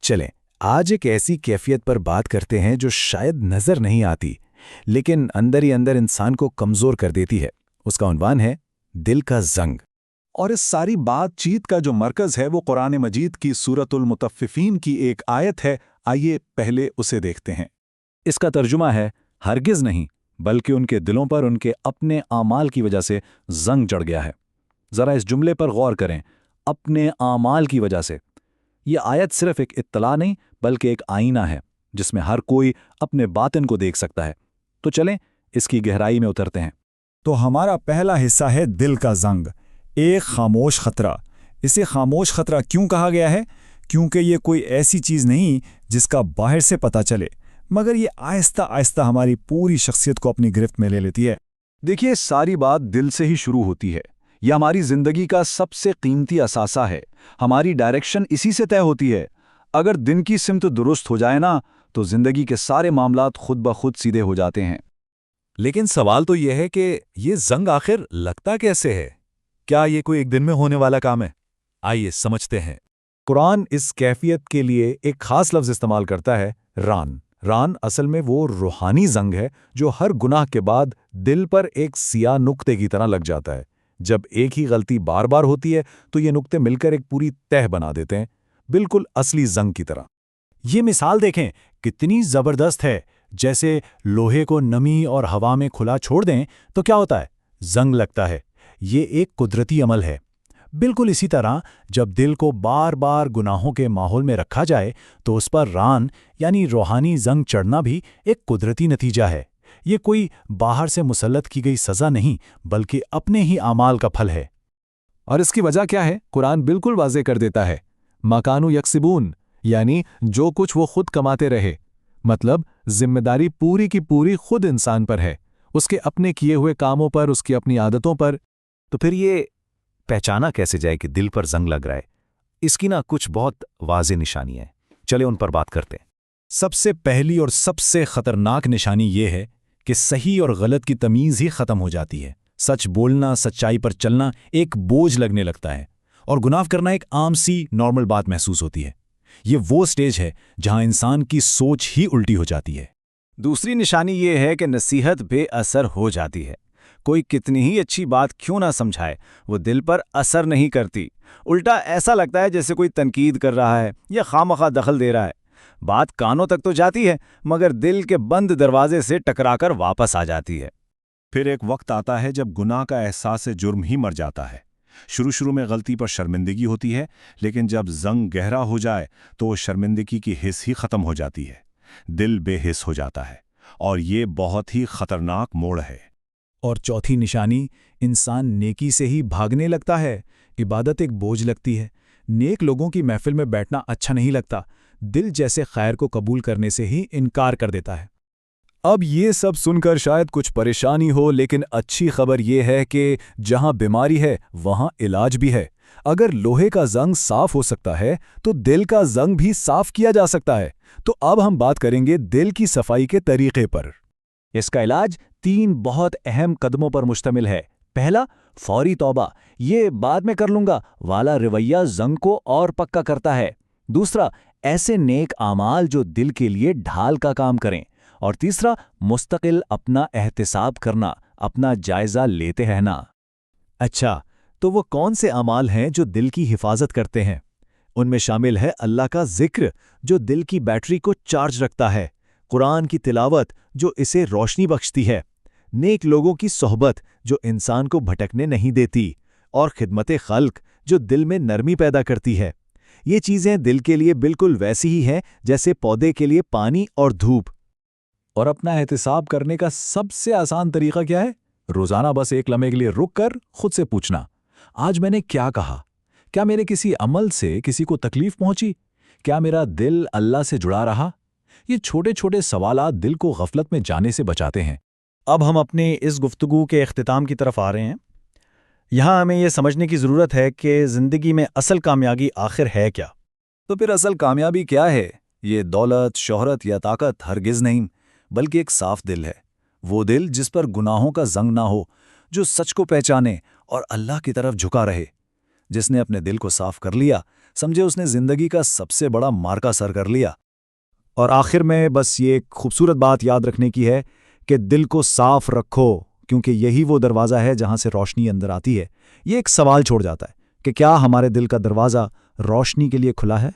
چلیں آج ایک ایسی کیفیت پر بات کرتے ہیں جو شاید نظر نہیں آتی لیکن اندر ہی اندر انسان کو کمزور کر دیتی ہے۔ اس کا عنوان ہے دل کا زنگ۔ اور اس ساری بات چیت کا جو مرکز ہے وہ قرآن مجید کی سورۃ المطففین کی ایک آیت ہے۔ آئیے پہلے اسے دیکھتے ہیں۔ اس کا ترجمہ ہے ہرگز نہیں بلکہ ان کے دلوں پر ان کے اپنے اعمال کی وجہ سے زنگ چڑھ گیا ہے۔ ذرا اس جملے پر غور کریں، اپنے اعمال کی وجہ سے۔ یہ آیت صرف ایک اطلاع نہیں بلکہ ایک آئینہ ہے جس میں ہر کوئی اپنے باطن کو دیکھ سکتا ہے۔ تو چلیں اس کی گہرائی میں اترتے ہیں۔ تو ہمارا پہلا حصہ ہے دل کا زنگ، ایک خاموش خطرہ۔ اسے خاموش خطرہ کیوں کہا گیا ہے؟ کیونکہ یہ کوئی ایسی چیز نہیں جس کا باہر سے پتہ چلے، مگر یہ آہستہ آہستہ ہماری پوری شخصیت کو اپنی گرفت میں لے لیتی ہے۔ دیکھیے ساری بات دل سے ہی شروع ہوتی ہے۔ یہ ہماری زندگی کا سب سے قیمتی اثاثہ ہے۔ ہماری ڈائریکشن اسی سے طے ہوتی ہے۔ اگر دن کی سمت درست ہو جائے نا تو زندگی کے سارے معاملات خود بخود سیدھے ہو جاتے ہیں۔ لیکن سوال تو یہ ہے کہ یہ زنگ آخر لگتا کیسے ہے؟ کیا یہ کوئی ایک دن میں ہونے والا کام ہے؟ آئیے سمجھتے ہیں۔ قرآن اس کیفیت کے لیے ایک خاص لفظ استعمال کرتا ہے، ران۔ ران اصل میں وہ روحانی زنگ ہے جو ہر گناہ کے بعد دل پر ایک سیاہ نقطے کی طرح لگ جاتا ہے۔ جب ایک ہی غلطی بار بار ہوتی ہے تو یہ نقطے مل کر ایک پوری تہ بنا دیتے ہیں، بالکل اصلی زنگ کی طرح۔ یہ مثال دیکھیں کتنی زبردست ہے۔ جیسے لوہے کو نمی اور ہوا میں کھلا چھوڑ دیں تو کیا ہوتا ہے؟ زنگ لگتا ہے۔ یہ ایک قدرتی عمل ہے۔ بالکل اسی طرح جب دل کو بار بار گناہوں کے ماحول میں رکھا جائے تو اس پر ران یعنی روحانی زنگ چڑھنا بھی ایک قدرتی نتیجہ ہے۔ یہ کوئی باہر سے مسلط کی گئی سزا نہیں بلکہ اپنے ہی اعمال کا پھل ہے۔ اور اس کی وجہ کیا ہے؟ قرآن بالکل واضح کر دیتا ہے، ما کانوا یکسبون، یعنی جو کچھ وہ خود کماتے رہے۔ مطلب ذمہ داری پوری کی پوری خود انسان پر ہے، اس کے اپنے کیے ہوئے کاموں پر، اس کی اپنی عادتوں پر۔ تو پھر یہ پہچانا کیسے جائے کہ دل پر زنگ لگ رہا ہے؟ اس کی کچھ بہت واضح نشانی ہے، چلے ان پر بات کرتے ہیں۔ سب سے پہلی اور سب سے خطرناک نشانی یہ ہے کہ صحیح اور غلط کی تمیز ہی ختم ہو جاتی ہے۔ سچ بولنا، سچائی پر چلنا ایک بوجھ لگنے لگتا ہے، اور گناہ کرنا ایک عام سی نارمل بات محسوس ہوتی ہے۔ یہ وہ سٹیج ہے جہاں انسان کی سوچ ہی الٹی ہو جاتی ہے۔ دوسری نشانی یہ ہے کہ نصیحت بے اثر ہو جاتی ہے۔ کوئی کتنی ہی اچھی بات کیوں نہ سمجھائے، وہ دل پر اثر نہیں کرتی۔ الٹا ایسا لگتا ہے جیسے کوئی تنقید کر رہا ہے یا خواہ دخل دے رہا ہے۔ بات کانوں تک تو جاتی ہے مگر دل کے بند دروازے سے ٹکرا کر واپس آ جاتی ہے۔ پھر ایک وقت آتا ہے جب گناہ کا احساس جرم ہی مر جاتا ہے۔ شروع میں غلطی پر شرمندگی ہوتی ہے، لیکن جب زنگ گہرا ہو جائے تو وہ شرمندگی کی حس ہی ختم ہو جاتی ہے۔ دل بے حس ہو جاتا ہے، اور یہ بہت ہی خطرناک موڑ ہے۔ اور چوتھی نشانی، انسان نیکی سے ہی بھاگنے لگتا ہے۔ عبادت ایک بوجھ لگتی ہے۔ نیک لوگوں کی محفل میں بیٹھنا اچھا نہیں لگتا۔ دل جیسے خیر کو قبول کرنے سے ہی انکار کر دیتا ہے۔ اب یہ سب سن کر شاید کچھ پریشانی ہو، لیکن اچھی خبر یہ ہے کہ جہاں بیماری ہے وہاں علاج بھی ہے۔ اگر لوہے کا زنگ صاف ہو سکتا ہے تو دل کا زنگ بھی صاف کیا جا سکتا ہے۔ تو اب ہم بات کریں گے دل کی صفائی کے طریقے پر۔ اس کا علاج 3 بہت اہم قدموں پر مشتمل ہے۔ پہلا، فوری توبہ، یہ بعد میں کر لوں گا والا رویہ زنگ کو اور پکا کرتا ہے۔ دوسرا، ایسے نیک اعمال جو دل کے لیے ڈھال کا کام کریں۔ اور تیسرا، مستقل اپنا احتساب کرنا، اپنا جائزہ لیتے رہنا۔ اچھا، تو وہ کون سے اعمال ہیں جو دل کی حفاظت کرتے ہیں؟ ان میں شامل ہے اللہ کا ذکر جو دل کی بیٹری کو چارج رکھتا ہے، قرآن کی تلاوت جو اسے روشنی بخشتی ہے، نیک لوگوں کی صحبت جو انسان کو بھٹکنے نہیں دیتی، اور خدمت خلق جو دل میں نرمی پیدا کرتی ہے۔ یہ چیزیں دل کے لیے بالکل ویسی ہی ہیں جیسے پودے کے لیے پانی اور دھوپ۔ اور اپنا احتساب کرنے کا سب سے آسان طریقہ کیا ہے؟ روزانہ بس ایک لمحے کے لیے رک کر خود سے پوچھنا، آج میں نے کیا کہا؟ کیا میرے کسی عمل سے کسی کو تکلیف پہنچی؟ کیا میرا دل اللہ سے جڑا رہا؟ یہ چھوٹے چھوٹے سوالات دل کو غفلت میں جانے سے بچاتے ہیں۔ اب ہم اپنے اس گفتگو کے اختتام کی طرف آ رہے ہیں۔ یہاں ہمیں یہ سمجھنے کی ضرورت ہے کہ زندگی میں اصل کامیابی آخر ہے کیا؟ تو پھر اصل کامیابی کیا ہے؟ یہ دولت، شہرت یا طاقت ہرگز نہیں، بلکہ ایک صاف دل ہے۔ وہ دل جس پر گناہوں کا زنگ نہ ہو، جو سچ کو پہچانے اور اللہ کی طرف جھکا رہے۔ جس نے اپنے دل کو صاف کر لیا، سمجھے اس نے زندگی کا سب سے بڑا مارکا سر کر لیا۔ اور آخر میں بس یہ ایک خوبصورت بات یاد رکھنے کی ہے کہ دل کو صاف رکھو، کیونکہ یہی وہ دروازہ ہے جہاں سے روشنی اندر آتی ہے۔ یہ ایک سوال چھوڑ جاتا ہے کہ کیا ہمارے دل کا دروازہ روشنی کے لیے کھلا ہے؟